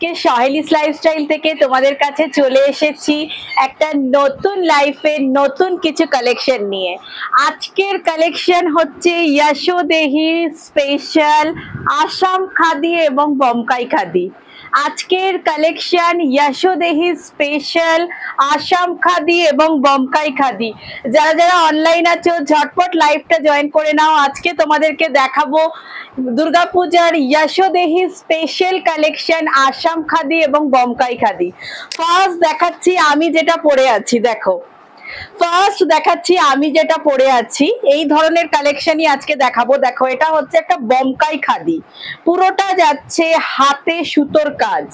আজকে সহেলিস লাইফস্টাইল থেকে তোমাদের কাছে চলে এসেছি একটা নতুন লাইফের নতুন কিছু কালেকশন নিয়ে। আজকের কালেকশন হচ্ছে যশোদেহি স্পেশাল আসাম খাদি এবং বমকাই খাদি। আজকের কালেকশন যশোদেহি স্পেশাল আসাম খাদি এবং বমকাই খাদি। যারা যারা অনলাইন আছো ঝটপট লাইভটা জয়েন করে নাও। আজকে তোমাদেরকে দেখাবো দুর্গাপূজার যশোদেহি স্পেশাল কালেকশন আসাম খাদি এবং বমকাই খাদি। ফার্স্ট দেখাচ্ছি আমি যেটা পরে আছি, দেখো এই ধরনের কালেকশনই আজকে দেখাবো। দেখো এটা হচ্ছে একটা বমকাই খাদি, পুরোটা যাচ্ছে হাতে সুতোর কাজ,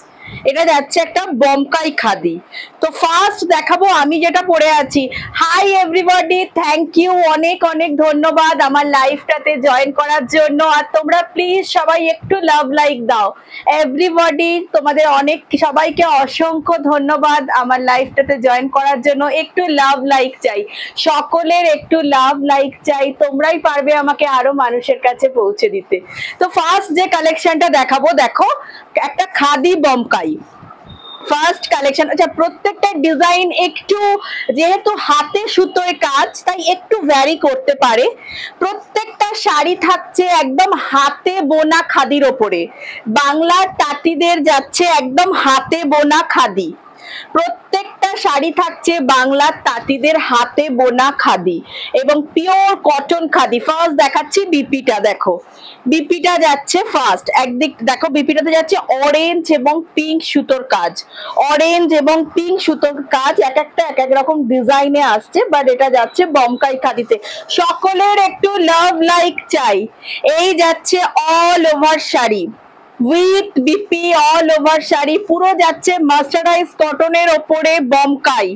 এটা যাচ্ছে একটা বমকাই খাদি। তো ফার্স্ট দেখাবো আমি যেটা পরে আছি। হাই এভরিবডি, থ্যাংক ইউ, অনেক অনেক ধন্যবাদ আমার লাইভটাতে জয়েন করার জন্য। আর তোমরা প্লিজ সবাই একটু লাভ লাইক দাও এভরিবডি, তোমাদের অনেক সবাইকে অসংখ্য ধন্যবাদ আমার লাইভটাতে জয়েন করার জন্য। একটু লাভ লাইক চাই, সকলের একটু লাভ লাইক চাই, তোমরাই পারবে আমাকে আরো মানুষের কাছে পৌঁছে দিতে। তো ফার্স্ট যে কালেকশনটা দেখাবো, দেখো একটা খাদি বমকাই ফার্স্ট কালেকশন। আচ্ছা, প্রত্যেকটা ডিজাইন একটু, যেহেতু হাতে সুতোয় কাজ তাই একটু ভ্যারি করতে পারে। প্রত্যেকটা শাড়ি থাকছে একদম হাতে বোনা খাদির ওপরে, বাংলার তাঁতিদের যাচ্ছে একদম হাতে বোনা খাদি। প্রত্যেকটা শাড়ি থাকছে বাংলার তাঁতিদের হাতে বোনা খাদি এবং পিওর কটন খাদি। ফার্স্ট দেখাচ্ছি বিপিটা, দেখো বিপিটা যাচ্ছে ফার্স্ট একদিক, দেখো বিপিটাতে যাচ্ছে অরেঞ্জ এবং পিঙ্ক সুতোর কাজ, অরেঞ্জ এবং পিঙ্ক সুতোর কাজ, এক একটা এক এক রকম ডিজাইনে আসছে, বাট এটা যাচ্ছে বমকাই খাদিতে। সকলের একটু লাভ লাইক চাই। এই যাচ্ছে all over sari with BP, all over sari, পুরো যাচ্ছে মাস্টারাইজ কটনের ওপরে বমকাই,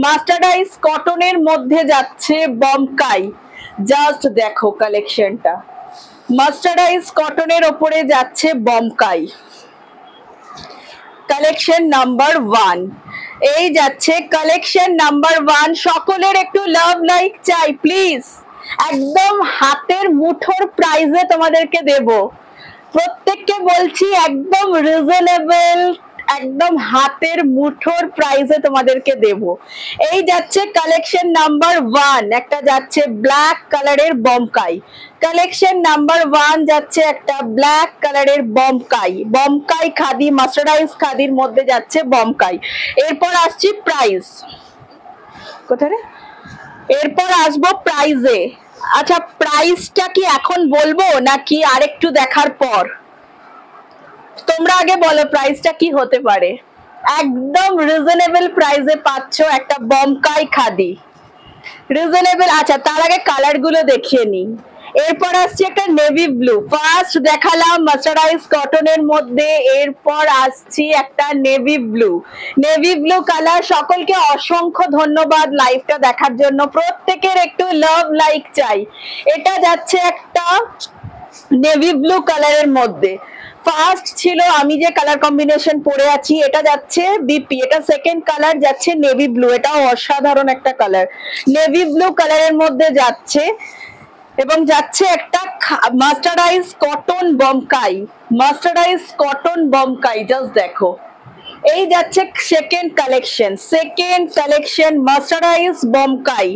মাস্টারাইজ কটনের মধ্যে যাচ্ছে বমকাই। জাস্ট দেখো কালেকশনটা, মাস্টারাইজ কটনের ওপরে যাচ্ছে বমকাই। কালেকশন নাম্বার 1, এই যাচ্ছে কালেকশন নাম্বার 1। সকলের একটু লাভ লাইক চাই প্লিজ। একদম হাতের মুঠোর প্রাইজে তোমাদেরকে দেব, প্রত্যেককে বলছি একদম রিজনেবল, একদম হাতের মুঠোর প্রাইসে তোমাদেরকে দেব। এই যাচ্ছে কালেকশন নাম্বার 1, একটা যাচ্ছে ব্ল্যাক কালারের বমকাই। কালেকশন নাম্বার 1 যাচ্ছে একটা ব্ল্যাক কালারের বমকাই, বমকাই খাদি, মাস্টারাইজ খাদির মধ্যে যাচ্ছে বমকাই। এরপর আসছি প্রাইস, কোথায়, এরপর আসবো প্রাইজে। আচ্ছা, প্রাইসটা কি এখন বলবো নাকি আরেকটু দেখার পর? তোমরা আগে বলো প্রাইসটা কি হতে পারে। একদম রিজনেবল প্রাইসে পাচ্ছ একটা বমকাই খাদি, রিজনেবল। আচ্ছা, তার আগে কালার গুলো দেখিয়ে নি। এরপর আসছে একটা নেভি ব্লু, ফার্স্ট দেখালাম মাস্টারাইজ কটনের মধ্যে, এরপর আসছি একটা navy blue, navy blue colour. সকলকে অসংখ্য ধন্যবাদ লাইভটা দেখার জন্য, প্রত্যেকের একটু লাভ লাইক চাই। এটা যাচ্ছে একটা নেভি ব্লু কালারের মধ্যে। ফার্স্ট ছিল আমি যে কালার কম্বিনেশন পরে আছি, এটা যাচ্ছে বিপি, এটা সেকেন্ড কালার যাচ্ছে নেভি ব্লু, এটাও অসাধারণ একটা কালার, নেভি ব্লু কালারের মধ্যে যাচ্ছে এবং যাচ্ছে একটা mercerised cotton Bomkai, mercerised cotton Bomkai. Just দেখো, এই যাচ্ছে সেকেন্ড কালেকশন মাস্টারাইজ বমকাই।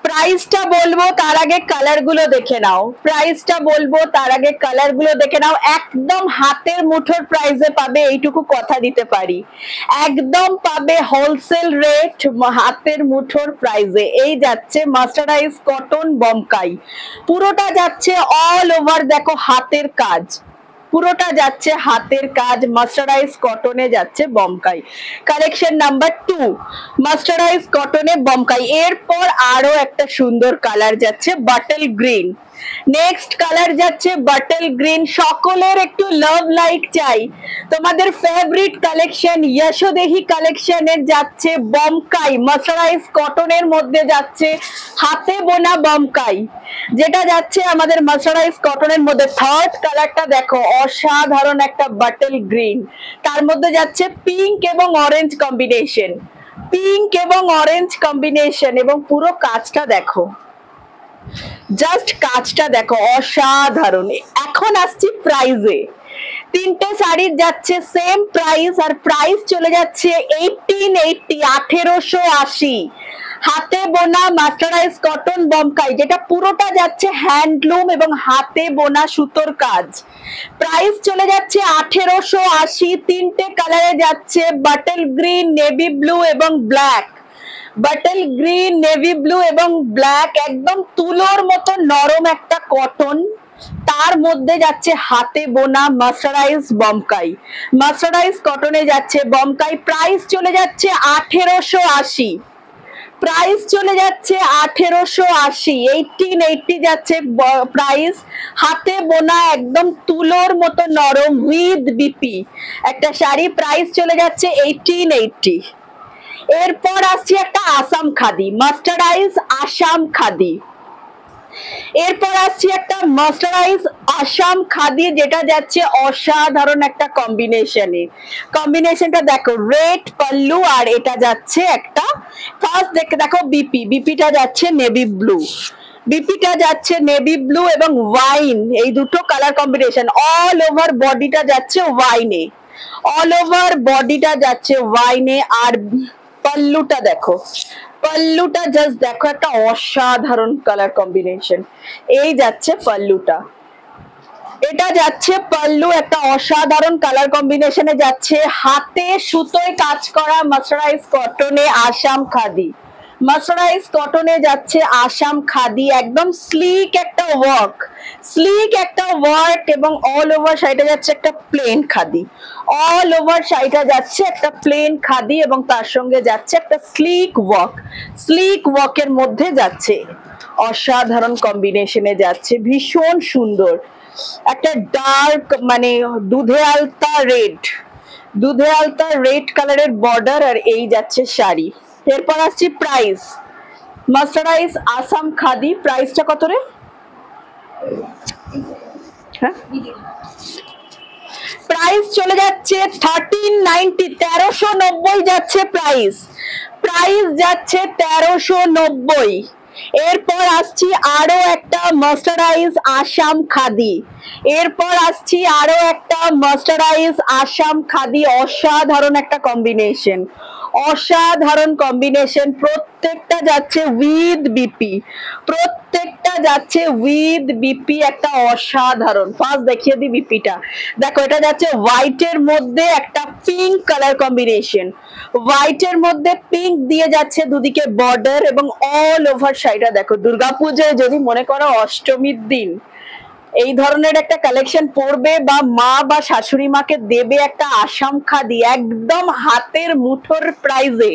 প্রাইসটা বলবো তার আগে কালার গুলো দেখে নাও, প্রাইসটা বলবো তার আগে কালার গুলো দেখে নাও। একদম হাতের মুঠোর প্রাইসে পাবে, এইটুকু কথা দিতে পারি, একদম পাবে হোলসেল রেট, হাতের মুঠোর প্রাইসে। এই যাচ্ছে মাস্টারাইজ কটন বমকাই, পুরোটা যাচ্ছে অল ওভার, দেখো হাতের কাজ, পুরোটা যাচ্ছে হাতের কাজ, মাস্টারাইজ কটনে যাচ্ছে বমকাই। Collection number 2, মাস্টারাইজ কটনে Bomkai. এরপর আরো একটা সুন্দর কালার যাচ্ছে বাটল গ্রিন, নেক্সট কালার যাচ্ছে বাটল গ্রিন। সকলের একটু লাভ লাইক চাই। তোমাদের ফেভারিট কালেকশন যশোদেহি কালেকশনের যাচ্ছে বমকাই, মাস্টারাইজ কটনের মধ্যে যাচ্ছে হাতে বোনা বমকাই, যেটা যাচ্ছে আমাদের মাস্টারাইজ কটনের মধ্যে। থার্ড কালারটা দেখো, অসাধারণ একটা বাটল গ্রিন, তার মধ্যে যাচ্ছে পিঙ্ক এবং অরেঞ্জ কম্বিনেশন, পিঙ্ক এবং অরেঞ্জ কম্বিনেশন, এবং পুরো কাজটা দেখো, জাস্ট কাজটা দেখো, অসাধারণ। এখন আসছি প্রাইজে। তিনটে শাড়ির যাচ্ছে সেম প্রাইস, আর প্রাইস চলে যাচ্ছে 1880 হাতে বোনা মাস্টারাইজ কটন বমকাই, যেটা পুরোটা যাচ্ছে হ্যান্ডলুম এবং হাতে বোনা সুতোর কাজ। প্রাইস চলে যাচ্ছে 1880। তিনটে কালারে যাচ্ছে, বাটল গ্রিন, নেভি ব্লু এবং black. Bottle green, navy blue এবং ব্ল্যাক, একদম তুলোর মতো নরম একটা কটন, তার মধ্যে যাচ্ছে হাতে বোনা মাস্টারাইজ বমকাই। মাস্টারাইজ কটনে যাচ্ছে বমকাই। প্রাইস চলে যাচ্ছে 1880। প্রাইস চলে যাচ্ছে 1880। 1880 যাচ্ছে প্রাইস। হাতে বোনা একদম তুলোর মতো নরম উইথ বিপি একটা শাড়ি। প্রাইস চলে যাচ্ছে 1880। এরপর আসছে একটা আসাম খাদি, মাস্টারাইজ আসাম খাদি। এরপর আসছি একটা মাস্টারাইজ আসাম খাদি, যেটা যাচ্ছে অসাধারণ একটা কম্বিনেশনে। কম্বিনেশনটা দেখো, রেড পাল্লু আর এটা যাচ্ছে একটা, ফার্স্ট দেখো বিপিটা যাচ্ছে নেভি ব্লু, বিপিটা যাচ্ছে নেভি ব্লু এবং ওয়াইন, এই দুটো কালার কম্বিনেশন। অল ওভার বডিটা যাচ্ছে ওয়াইনে, অল ওভার বডিটা যাচ্ছে ওয়াইনে। আর পাল্লুটা দেখো, পাল্লুটা জাস্ট দেখো, একটা অসাধারণ কালার কম্বিনেশন। এই যাচ্ছে পাল্লুটা, এটা যাচ্ছে পাল্লু, একটা অসাধারণ কালার কম্বিনেশনে যাচ্ছে। হাতে সুতোয় কাজ করা মাস্টারাইজ কটনে আসাম খাদি, মাস্টারাইজ কটনে যাচ্ছে আসাম খাদি। একদম স্লিক একটা ওয়ার্ক, স্লিক একটা ওয়ার্ক, এবং অল ওভার শাড়িটা যাচ্ছে একটা প্লেন খাদি, অল ওভার শাড়িটা যাচ্ছে একটা প্লেন খাদি, এবং তার সঙ্গে যাচ্ছে একটা স্লিক ওয়ার্ক, স্লিক ওয়ার্কের মধ্যে যাচ্ছে। অসাধারণ কম্বিনেশনে যাচ্ছে, ভীষণ সুন্দর একটা ডার্ক মানে দুধে আলতা রেড, দুধে আলতা রেড কালারের বর্ডার, আর এই যাচ্ছে শাড়ি। এরপর আসছি প্রাইস, মাস্টারাইজ আসাম খাদি। প্রাইসটা কত রে? হ্যাঁ, প্রাইস চলে যাচ্ছে 1390, 1390 যাচ্ছে প্রাইস, প্রাইস যাচ্ছে 1390। এরপর আসছি আরো একটা মাস্টারাইজ আসাম খাদি, এরপর আসছি আরো একটা মাস্টারাইজ আসাম খাদি। অসাধারণ একটা কম্বিনেশন, অসাধারণ কম্বিনেশন। প্রত্যেকটা যাচ্ছে উইথ বিপি, প্রত্যেকটা যাচ্ছে উইথ বিপি, একটা অসাধারণ। ফার্স্ট দেখিয়ে দিই বিপিটা, দেখো এটা যাচ্ছে হোয়াইটের মধ্যে একটা পিঙ্ক কালার কম্বিনেশন, হোয়াইটের মধ্যে পিঙ্ক দিয়ে যাচ্ছে দুদিকে বর্ডার, এবং অল ওভার শাড়িটা দেখো। দুর্গাপূজায় যদি মনে করো অষ্টমীর দিন এই ধরনের একটা কালেকশন পরবে, বা মা বা শাশুড়ি মাকে দেবে একটা আসাম খাদি, একদম হাতের মুঠোর প্রাইজে,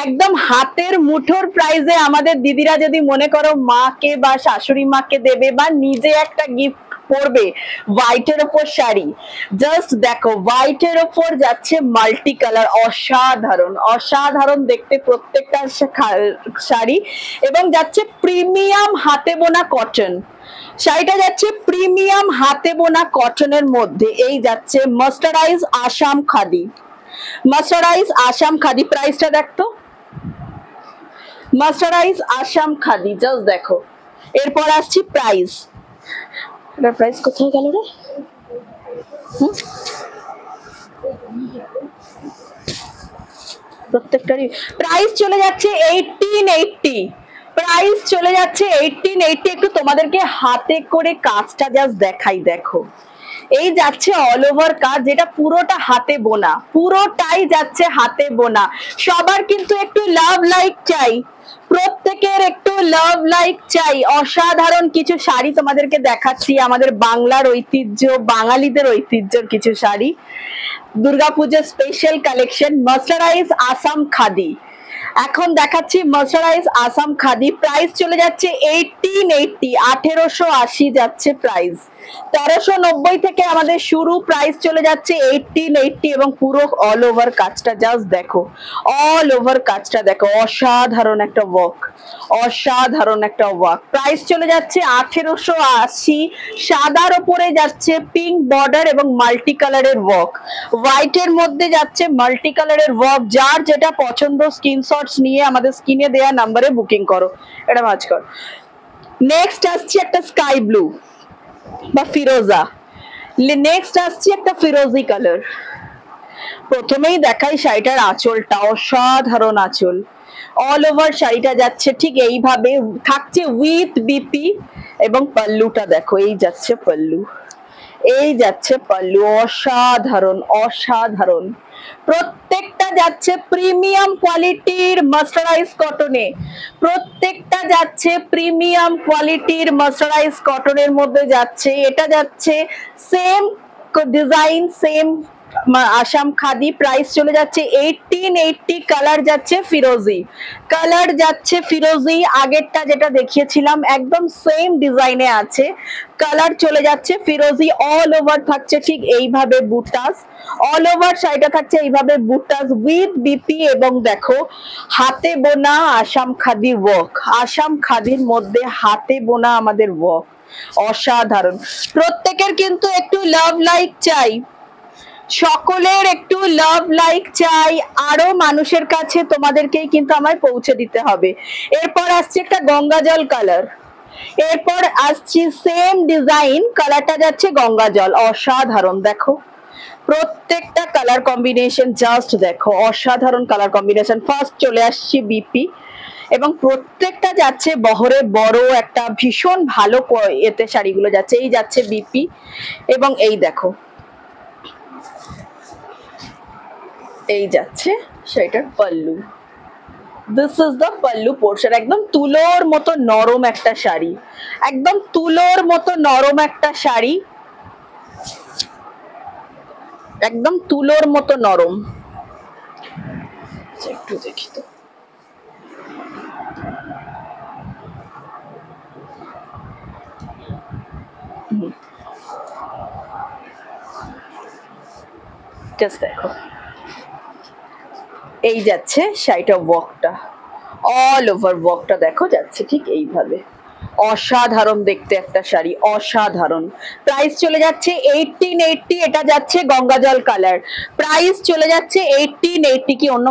একদম হাতের মুঠোর প্রাইজে আমাদের দিদিরা যদি মনে করো মাকে বা শাশুড়ি মাকে দেবে, বা নিজে একটা গিফট পরবে, হোয়াইটের ওপর শাড়ি, জাস্ট দেখো হোয়াইটের ওপর যাচ্ছে মাল্টি কালার, অসাধারণ, অসাধারণ দেখতে প্রত্যেকটা শাড়ি। এবং যাচ্ছে প্রিমিয়াম হাতে বোনা কটন, শাড়িটা যাচ্ছে প্রিমিয়াম হাতে বোনা কটনের মধ্যে। এই যাচ্ছে মাস্টারাইজ আসাম খাদি, মাস্টারাইজ আসাম খাদি। প্রাইসটা দেখতো, মাস্টারাইজ আসাম খাদি, জাস্ট দেখো। এরপর আসছি প্রাইস, এটার প্রাইস কোথায় গেল রে? প্রত্যেকটারই প্রাইস চলে যাচ্ছে 1880, প্রাইস চলে যাচ্ছে 1880। একটু তোমাদেরকে হাতে করে কাজটা জাস্ট দেখাই, দেখো এই যাচ্ছে অল ওভার কাজ, যেটা পুরোটা হাতে বোনা, পুরোটাই যাচ্ছে হাতে বোনা। সবার কিন্তু একটু লাভ লাইক চাই, প্রত্যেকের একটু লাভ লাইক চাই। অসাধারণ কিছু শাড়ি তোমাদেরকে দেখাচ্ছি, আমাদের বাংলার ঐতিহ্য, বাঙালিদের ঐতিহ্যের কিছু শাড়ি, দুর্গাপূজার স্পেশাল কালেকশন, মাস্টারাইজ আসাম খাদি। এখন দেখাচ্ছি মাস্টারাইজ আসাম খাদি। প্রাইস চলে যাচ্ছে 1880, 1880 যাচ্ছে প্রাইস। 1390 থেকে আমাদের শুরু, প্রাইস চলে যাচ্ছে 1880, এবং পুরো অল ওভার কাজটা জাস্ট দেখো, অল ওভার কাজটা দেখো, অসাধারণ একটা ওয়ার্ক, অসাধারণ একটা ওয়ার্ক। প্রাইস চলে যাচ্ছে 1880। সাদার ওপরে যাচ্ছে পিঙ্ক বর্ডার এবং মাল্টি কালারের ওয়ার্ক, হোয়াইটের মধ্যে যাচ্ছে মাল্টি কালারের ওয়ার্ক। যার যেটা পছন্দ স্ক্রিনশটস নিয়ে আমাদের স্ক্রিনে দেওয়া নাম্বারে বুকিং করো। এটা মাঝ কর। নেক্সট আসছে একটা স্কাই ব্লু বা ফিরোজা, নেক্সট আসছে একটা ফিরোজি কালার। প্রথমেই দেখাই শাড়িটার আঁচলটা, অসাধারণ আঁচল। অল ওভার শাড়িটা যাচ্ছে ঠিক এইভাবে, থাকছে উইথ বিপি এবং পাল্লুটা দেখো, এই যাচ্ছে পাল্লু, এই যাচ্ছে পাল্লু, অসাধারণ অসাধারণ। প্রত্যেকটা যাচ্ছে প্রিমিয়াম কোয়ালিটির মার্সারাইজ কটনে, প্রত্যেকটা যাচ্ছে প্রিমিয়াম কোয়ালিটির মার্সারাইজ কটনের মধ্যে যাচ্ছে। এটা যাচ্ছে same design, same Assam khadi, price চলে যাচ্ছে 1880। কালার যাচ্ছে ফিরোজি, কালার যাচ্ছে ফিরোজি, আগেরটা যেটা দেখিয়েছিলাম একদম সেম ডিজাইনে আছে, কালার চলে যাচ্ছে ফিরোজি। অল ওভার থাকছে ঠিক এইভাবে বুটাস, অল ওভার শাড়িটা থাকছে এইভাবে বুটাস উইথ বিপি এবং দেখো হাতে বোনা আসাম খাদি ওয়ার্ক, আসাম খাদির মধ্যে হাতে বোনা আমাদের ওয়ার্ক, অসাধারণ। প্রত্যেকের কিন্তু একটু লাভ লাইক চাই, সকলের একটু লাভ লাইক চাই, আরো মানুষের কাছে তোমাদেরকেই কিন্তু আমায় পৌঁছে দিতে হবে। এরপর আসছে একটা গঙ্গা জল কালার, এরপর আসছে সেম ডিজাইন, কালারটা যাচ্ছে গঙ্গা জল, অসাধারণ। দেখো প্রত্যেকটা কালার কম্বিনেশন জাস্ট দেখো, অসাধারণ কালার কম্বিনেশন। ফার্স্ট চলে আসছে বিপি এবং প্রত্যেকটা যাচ্ছে বহরে বড় একটা ভীষণ ভালো এতে শাড়িগুলো যাচ্ছে, এই যাচ্ছে বিপি এবং এই দেখো এই যাচ্ছে সেটার pallu. This is the pallu portion. একদম তুলোর মতো নরম একটা শাড়ি, একদম তুলোর মতো নরম একটা শাড়ি, একদম তুলোর মতো নরম। একটু দেখি তো, জাস্ট দেখো এই যাচ্ছে শাড়িটা ওয়ার্কটা, অল ওভার ওয়ার্কটা দেখো যাচ্ছে ঠিক এইভাবে, অসাধারণ দেখতে একটা শাড়ি, অসাধারণ। প্রাইস চলে যাচ্ছে 1880, এটা যাচ্ছে গঙ্গা জল কালার, প্রাইস চলে যাচ্ছে 1880, কি অন্য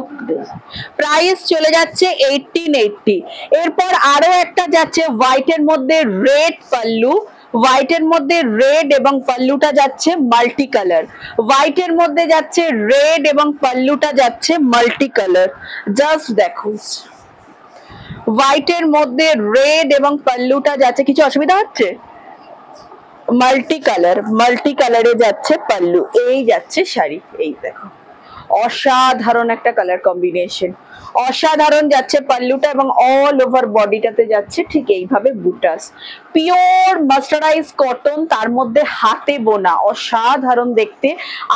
প্রাইস চলে যাচ্ছে 1880। এরপর আরো একটা যাচ্ছে হোয়াইটের মধ্যে রেড পাল্লু, হোয়াইটের মধ্যে রেড এবং পাল্লুটা যাচ্ছে মাল্টি কালার, হোয়াইটের মধ্যে যাচ্ছে রেড এবং পাল্লুটা যাচ্ছে মাল্টি কালার, জাস্ট দেখো হোয়াইটের মধ্যে রেড এবং পাল্লুটা যাচ্ছে, কিছু অসুবিধা হচ্ছে? মাল্টি কালার, মাল্টি কালারে যাচ্ছে পাল্লু, এই যাচ্ছে শাড়ি, এই দেখো অসাধারণ একটা কালার কম্বিনেশন, অসাধারণ যাচ্ছে পাল্লুটা এবং অল ওভার বডিটাতে যাচ্ছে ঠিক এইভাবে বুটাস, পিওর মার্সারাইজ কটন, তার মধ্যে হাতে বোনা, অসাধারণ দেখতে।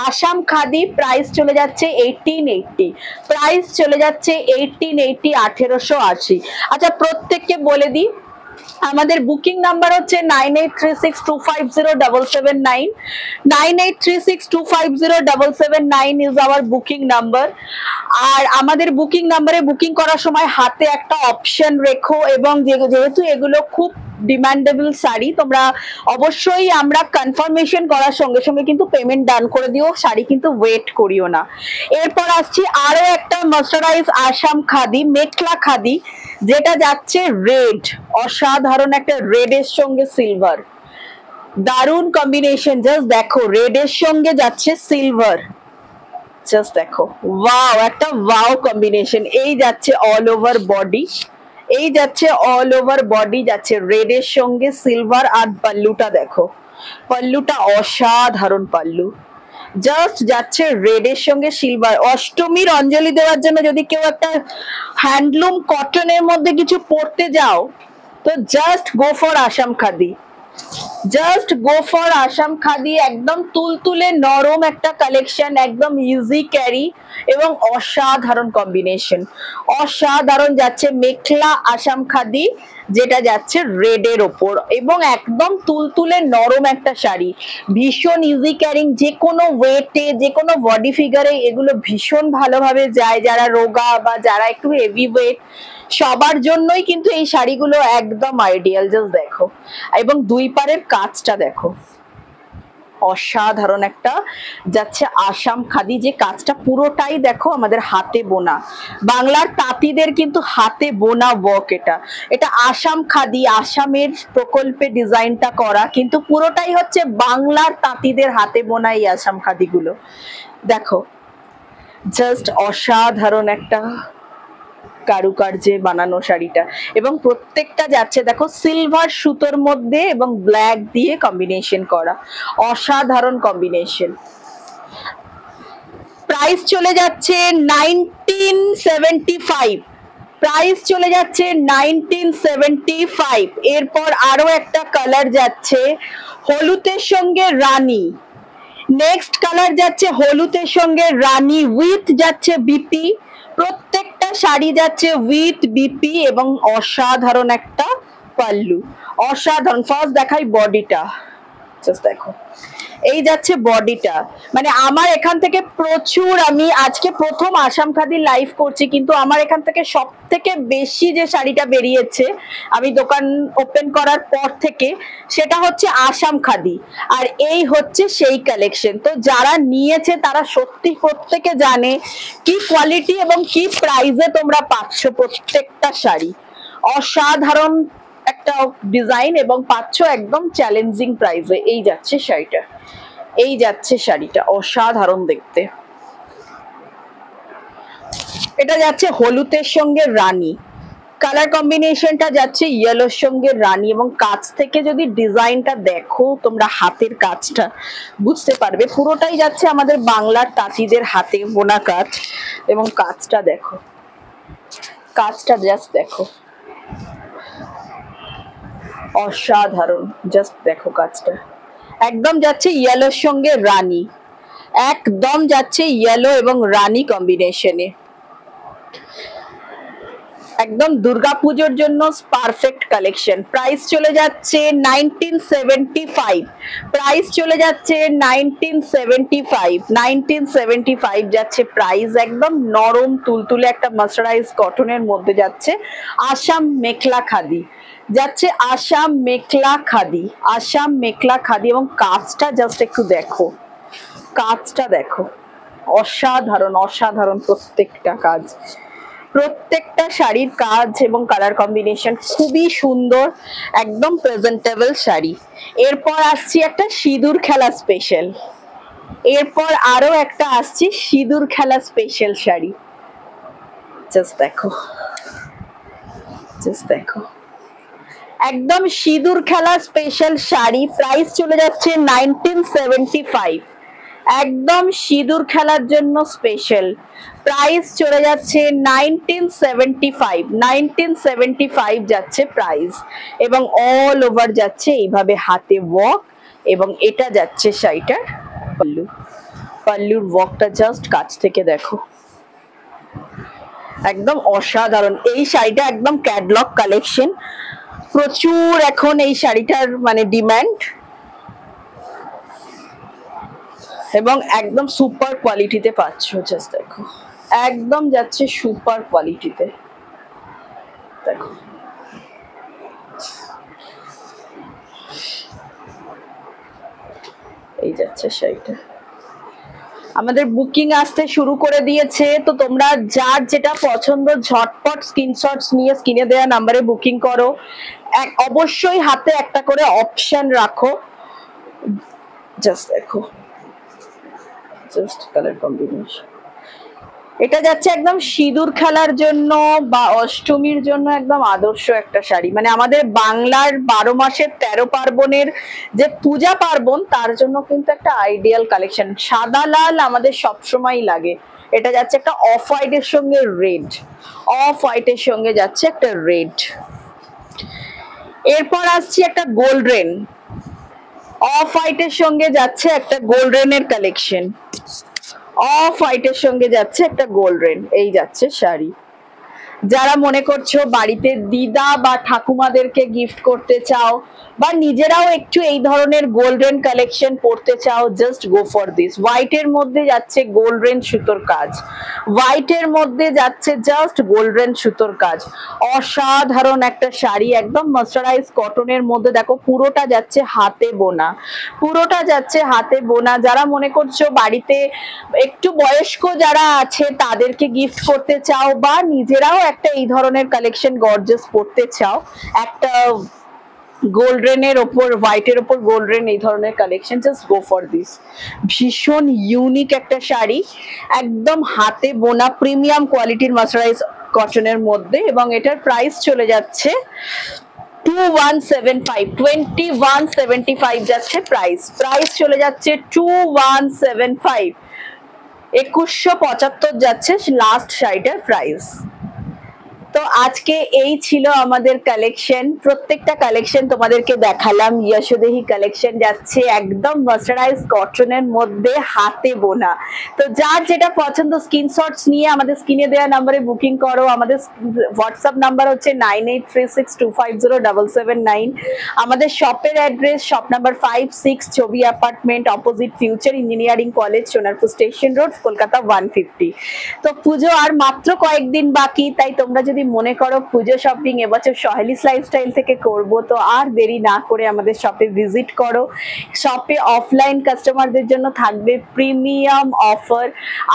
আসাম খাদি, প্রাইস চলে যাচ্ছে 1880, প্রাইস চলে যাচ্ছে 1880, 1880। আচ্ছা প্রত্যেককে বলে দিই আমাদের বুকিং নাম্বার হচ্ছে 9836250779, 9836250779 ইজ আওয়ার বুকিং নাম্বার। আর আমাদের বুকিং নাম্বারে বুকিং করার সময় হাতে একটা অপশন রেখো, এবং যেহেতু এগুলো খুব ডিমান্ডেবল শাড়ি, তোমরা অবশ্যই আমরা কনফার্মেশন করার সঙ্গে সঙ্গে কিন্তু পেমেন্ট ডান করে দিও, শাড়ি কিন্তু ওয়েট করিও না। এরপর আসছি আরো একটা মার্সারাইজ আসাম খাদি, মেখলা খাদি, যেটা যাচ্ছে রেড, অসাধারণ একটা রেডের সঙ্গে সিলভার, দারুণ কম্বিনেশন। জাস্ট দেখো রেডের সঙ্গে যাচ্ছে সিলভার, জাস্ট দেখো ওয়াও, একটা ওয়াও কম্বিনেশন। এই যাচ্ছে অল ওভার বডি, এই যাচ্ছে অল ওভার বডি যাচ্ছে রেডের সঙ্গে সিলভার, আর পাল্লুটা দেখো, পাল্লুটা অসাধারণ পাল্লু, জাস্ট যাচ্ছে রেডের সঙ্গে সিলভার। অষ্টমীর অঞ্জলি দেওয়ার জন্য যদি কেউ একটা হ্যান্ডলুম কটনের মধ্যে কিছু পরতে যাও, তো just go for Assam khadi, just go for Assam khadi. একদম তুলতুলে নরম একটা কালেকশন, একদম ইজি ক্যারি এবং অসাধারণ কম্বিনেশন, অসাধারণ যাচ্ছে মেখলা আসাম খাদি, যেটা যাচ্ছে রেডের ওপর, এবং একদম তুলতুলে নরম একটা শাড়ি, ভীষণ ইজি ক্যারিং, যে কোনো ওয়েটে যে কোনো বডি ফিগারে এগুলো ভীষণ ভালোভাবে যায়, যারা রোগা বা যারা একটু হেভি ওয়েট সবার জন্যই কিন্তু এই শাড়িগুলো একদম আইডিয়াল। জাস্ট দেখো, এবং দুই পারের কাজটা দেখো, অসাধারণ একটা যাচ্ছে আসাম খাদি, যে কাজটা পুরোটাই দেখো আমাদের হাতে বোনা, বাংলার তাঁতিদের কিন্তু হাতে বোনা ওয়ার্ক। এটা এটা আসাম খাদি, আসামের প্রকল্পে ডিজাইনটা করা, কিন্তু পুরোটাই হচ্ছে বাংলার তাঁতিদের হাতে বোনা এই আসাম খাদিগুলো। দেখো জাস্ট অসাধারণ একটা কারুকার্যে বানানো শাড়িটা, এবং প্রত্যেকটা যাচ্ছে দেখো সিলভার সুতোর মধ্যে এবং ব্ল্যাক দিয়ে কম্বিনেশন করা, অসাধারণ কম্বিনেশন। প্রাইস চলে যাচ্ছে 1975, প্রাইস চলে যাচ্ছে 1975। এরপর আরো একটা কালার যাচ্ছে হলুদের সঙ্গে রানী, নেক্সট কালার যাচ্ছে হলুদের সঙ্গে রানী উইথ যাচ্ছে বিপি, প্রত্যেকটা শাড়ি যাচ্ছে উইথ বিপি এবং অসাধারণ একটা পাল্লু, অসাধারণ। ফার্স্ট দেখাই বডিটা, জাস্ট দেখো এই যাচ্ছে বডিটা। মানে আমার এখান থেকে প্রচুর, আমি আজকে প্রথম আসাম খাদি লাইভ করছি, কিন্তু আমার এখান থেকে সব থেকে বেশি যে শাড়িটা বেরিয়েছে আমি দোকান ওপেন করার পর থেকে, সেটা হচ্ছে আসাম খাদি, আর এই হচ্ছে সেই কালেকশন। তো যারা নিয়েছে তারা সত্যি প্রত্যেকে জানে কি কোয়ালিটি এবং কি প্রাইসে তোমরা পাচ্ছ প্রত্যেকটা শাড়ি, অসাধারণ একটা ডিজাইন এবং পাচ্ছ একদম চ্যালেঞ্জিং প্রাইসে। এই যাচ্ছে শাড়িটা, এই যাচ্ছে শাড়িটা অসাধারণ দেখতে। এটা যাচ্ছে হলুদের সঙ্গে রানী, কালার কম্বিনেশনটা যাচ্ছে ইয়েলোর সঙ্গে রানী, এবং কাছ থেকে যদি ডিজাইনটা দেখো তোমরা, হাতের কাজটা বুঝতে পারবে পুরোটাই যাচ্ছে আমাদের বাংলার তাঁতিদের হাতে বোনা কাজ, এবং কাজটা দেখো, কাজটা জাস্ট দেখো অসাধারণ, জাস্ট দেখো কাজটা একদম যাচ্ছে ইয়েলোর সঙ্গে রানী, একদম যাচ্ছে ইয়েলো এবং রানী কম্বিনেশনে, একদম দুর্গাপুজোর জন্য পারফেক্ট কালেকশন। প্রাইস চলে যাচ্ছে 1975, প্রাইস চলে যাচ্ছে 1975, 1975 যাচ্ছে প্রাইস। একদম নরম তুলতুলে একটা মার্সারাইজ কটনের মধ্যে যাচ্ছে আসাম মেখলা খাদি, যাচ্ছে আসাম মেখলা খাদি, আসাম মেখলা খাদি, এবং কাজটা জাস্ট একটু দেখো, কাজটা দেখো অসাধারণ, অসাধারণ প্রত্যেকটা কাজ, প্রত্যেকটা শাড়ির কাজ এবং কালার কম্বিনেশন খুবই সুন্দর, একদম প্রেজেন্টেবল শাড়ি। এরপর আসছি একটা সিঁদুর খেলা স্পেশাল, এরপর আরো একটা আসছি সিঁদুর খেলা স্পেশাল শাড়ি, জাস্ট দেখো, জাস্ট দেখো একদম সিঁদুর খেলা স্পেশাল শাড়ি। প্রাইস চলে যাচ্ছে 1975, একদম সিঁদুর খেলার জন্য স্পেশাল, প্রাইস চলে যাচ্ছে 1975, 1975 যাচ্ছে প্রাইস, এবং অল ওভার যাচ্ছে এইভাবে হাতে ওয়ার্ক, এবং এটা যাচ্ছে শাড়িটার পাল্লু, পাল্লুর ওয়ার্কটা জাস্ট কাছ থেকে দেখো, একদম অসাধারণ। এই শাড়িটা একদম ক্যাটলগ কালেকশন, প্রচুর এখন এই শাড়িটার মানে ডিমান্ড, এবং একদম সুপার কোয়ালিটিতে পাচ্ছ, জাস্ট দেখো একদম যাচ্ছে সুপার কোয়ালিটিতে, দেখো এই যাচ্ছে শাড়িটা। আমাদের বুকিং আসতে শুরু করে দিয়েছে, তো তোমরা যার যেটা পছন্দ ঝটপট স্ক্রিনশটস নিয়ে স্ক্রিনে দেওয়া নাম্বারে বুকিং করো। অবশ্যই হাতে একটা করে অপশন রাখো, জাস্ট দেখো, জাস্ট কালার কম্বিনেশন। এটা যাচ্ছে একদম সিঁদুর খেলার জন্য বা অষ্টমীর জন্য একদম আদর্শ একটা শাড়ি, মানে আমাদের বাংলার 12 মাসের 13 পার্বণের যে পূজা পার্বণ তার জন্য কিন্তু একটা আইডিয়াল কালেকশন। সাদা লাল আমাদের সবসময় লাগে, এটা যাচ্ছে একটা অফ হোয়াইটের সঙ্গে রেড, অফ হোয়াইটের সঙ্গে যাচ্ছে একটা রেড। এরপর আসছি একটা গোল্ডেন, অফ হোয়াইটের সঙ্গে যাচ্ছে একটা গোল্ডেনের কালেকশন, অফ হোয়াইটের সঙ্গে যাচ্ছে একটা গোল্ডেন, এই যাচ্ছে শাড়ি, যারা মনে করছো বাড়িতে দিদা বা ঠাকুমাদেরকে গিফট করতে চাও বা নিজেরাও একটু এই ধরনের গোল্ডেন কালেকশন পড়তে চাও, জাস্ট গো ফর দিস। হোয়াইটের মধ্যে যাচ্ছে গোল্ডেন সুতোর কাজ, হোয়াইটের মধ্যে যাচ্ছে জাস্ট গোল্ডেন সুতোর কাজ, অসাধারণ একটা শাড়ি, একদম মাস্টারাইজ কটনের মধ্যে। দেখো পুরোটা যাচ্ছে হাতে বোনা, পুরোটা যাচ্ছে হাতে বোনা। যারা মনে করছো বাড়িতে একটু বয়স্ক যারা আছে তাদেরকে গিফট করতে চাও বা নিজেরাও একটা এই ধরনের কালেকশন গর্জাস পড়তে চাও, একটা গোল্ডেনের ওপর হোয়াইটের ওপর গোল্ডেন এই ধরনের collection, just go for this. ভীষণ ইউনিক একটা শাড়ি, একদম হাতে বোনা প্রিমিয়াম কোয়ালিটির মাস্টারাইজ কটনের মধ্যে, এবং এটার প্রাইস চলে যাচ্ছে 2175, 2175 যাচ্ছে প্রাইস, প্রাইস চলে যাচ্ছে 2175, 2175 যাচ্ছে লাস্ট শাড়িটার প্রাইস। তো আজকে এই ছিল আমাদের কালেকশন, প্রত্যেকটা কালেকশন তোমাদেরকে দেখালাম। যশোদেহি কালেকশন যাচ্ছে একদম মাস্টারাইজ কটনের মধ্যে হাতে বোনা। তো যার যেটা পছন্দ স্ক্রিনশটস নিয়ে আমাদের স্ক্রিনে দেওয়া নাম্বারে বুকিং করো। আমাদের হোয়াটসঅ্যাপ নাম্বার হচ্ছে 9836250779। আমাদের শপের অ্যাড্রেস শপ নাম্বার 56 ছবি apartment, opposite future engineering college, Sonarpur station road, Kolkata 150। তো পুজো আর মাত্র কয়েকদিন বাকি, তাই তোমরা যদি মনে করো পুজো শপিং এবছর সহেলিস লাইফস্টাইল থেকে করব, তো আর দেরি না করে আমাদের শপে ভিজিট করো। শপে অফলাইন কাস্টমারদের জন্য থাকবে প্রিমিয়াম অফার,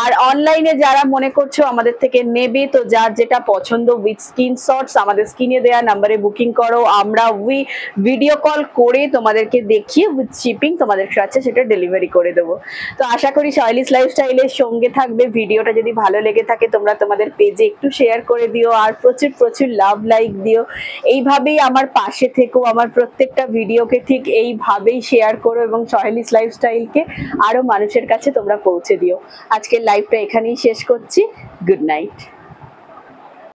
আর অনলাইনে যারা মনে করছো আমাদের থেকে নেবে, তো যার যেটা পছন্দ উইথ স্ক্রিনশটস আমাদের স্ক্রিনে দেওয়া নাম্বারে বুকিং করো। আমরা ভিডিও কল করে তোমাদেরকে দেখিয়ে উইথ শিপিং তোমাদের কাছে সেটা ডেলিভারি করে দেবো। তো আশা করি সহেলিস লাইফস্টাইলের সঙ্গে থাকবে। ভিডিওটা যদি ভালো লেগে থাকে তোমরা তোমাদের পেজে একটু শেয়ার করে দিও, আর প্রচুর প্রচুর লাভ লাইক দিও। এইভাবেই আমার পাশে থেকো, আমার প্রত্যেকটা ভিডিওকে ঠিক এইভাবেই শেয়ার করো এবং সহেলিস লাইফস্টাইলকে আরো মানুষের কাছে তোমরা পৌঁছে দিও। আজকের লাইভটা এখানেই শেষ করছি। Good night.